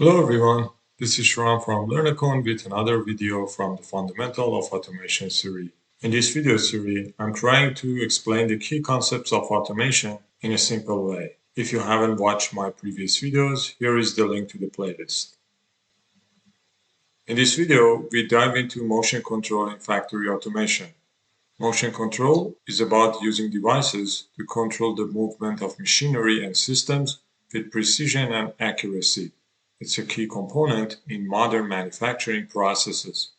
Hello everyone, this is Shram from LearnAcon with another video from the Fundamental of Automation series. In this video series, I'm trying to explain the key concepts of automation in a simple way. If you haven't watched my previous videos, here is the link to the playlist. In this video, we dive into motion control in factory automation. Motion control is about using devices to control the movement of machinery and systems with precision and accuracy. It's a key component in modern manufacturing processes.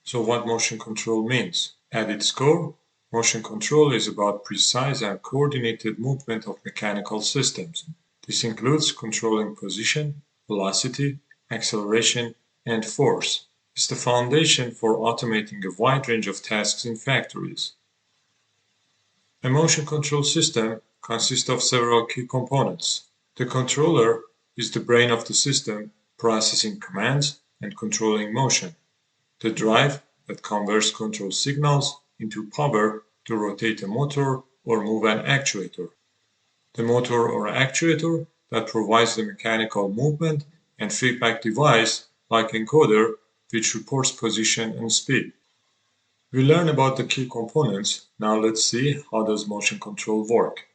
So what motion control means? At its core, motion control is about precise and coordinated movement of mechanical systems. This includes controlling position, velocity, acceleration, and force. It's the foundation for automating a wide range of tasks in factories. A motion control system consists of several key components. The controller is the brain of the system, processing commands and controlling motion. The drive that converts control signals into power to rotate a motor or move an actuator. The motor or actuator that provides the mechanical movement and feedback device like encoder, which reports position and speed. We learned about the key components. Now let's see how does motion control work.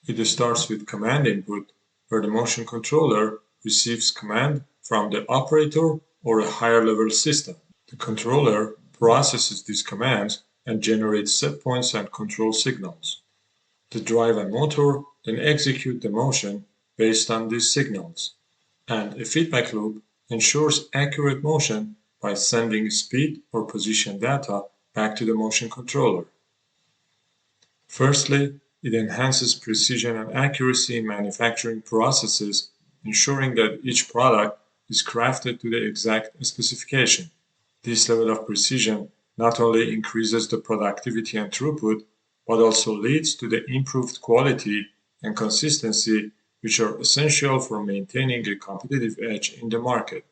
It starts with command input, where the motion controller receives command from the operator or a higher level system. The controller processes these commands and generates set points and control signals. The drive and motor then execute the motion based on these signals. And a feedback loop ensures accurate motion by sending speed or position data back to the motion controller. Firstly, it enhances precision and accuracy in manufacturing processes, ensuring that each product is crafted to the exact specification. This level of precision not only increases the productivity and throughput, but also leads to the improved quality and consistency, which are essential for maintaining a competitive edge in the market.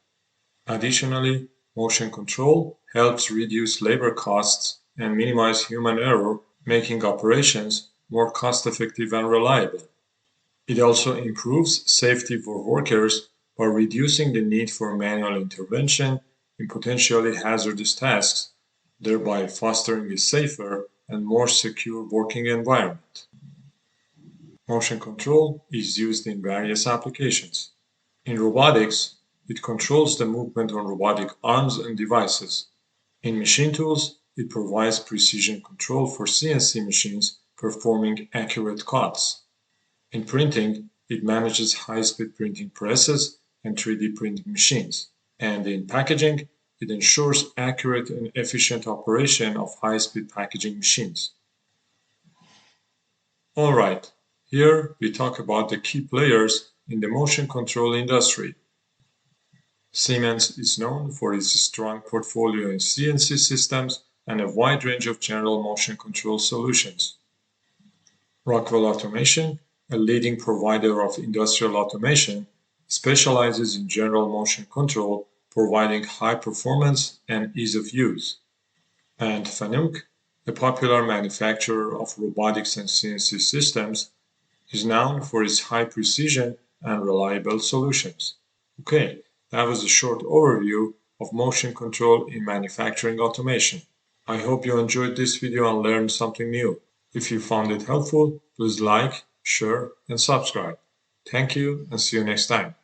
Additionally, motion control helps reduce labor costs and minimize human error, making operations more cost-effective and reliable. It also improves safety for workers by reducing the need for manual intervention in potentially hazardous tasks, thereby fostering a safer and more secure working environment. Motion control is used in various applications. In robotics, it controls the movement on robotic arms and devices. In machine tools, it provides precision control for CNC machines performing accurate cuts. In printing, it manages high-speed printing presses and 3D printing machines. And in packaging, it ensures accurate and efficient operation of high-speed packaging machines. Alright, here we talk about the key players in the motion control industry. Siemens is known for its strong portfolio in CNC systems and a wide range of general motion control solutions. Rockwell Automation, a leading provider of industrial automation, specializes in general motion control, providing high performance and ease of use. And Fanuc, a popular manufacturer of robotics and CNC systems, is known for its high precision and reliable solutions. Okay, that was a short overview of motion control in manufacturing automation. I hope you enjoyed this video and learned something new. If you found it helpful, please like, share, and subscribe. Thank you and see you next time.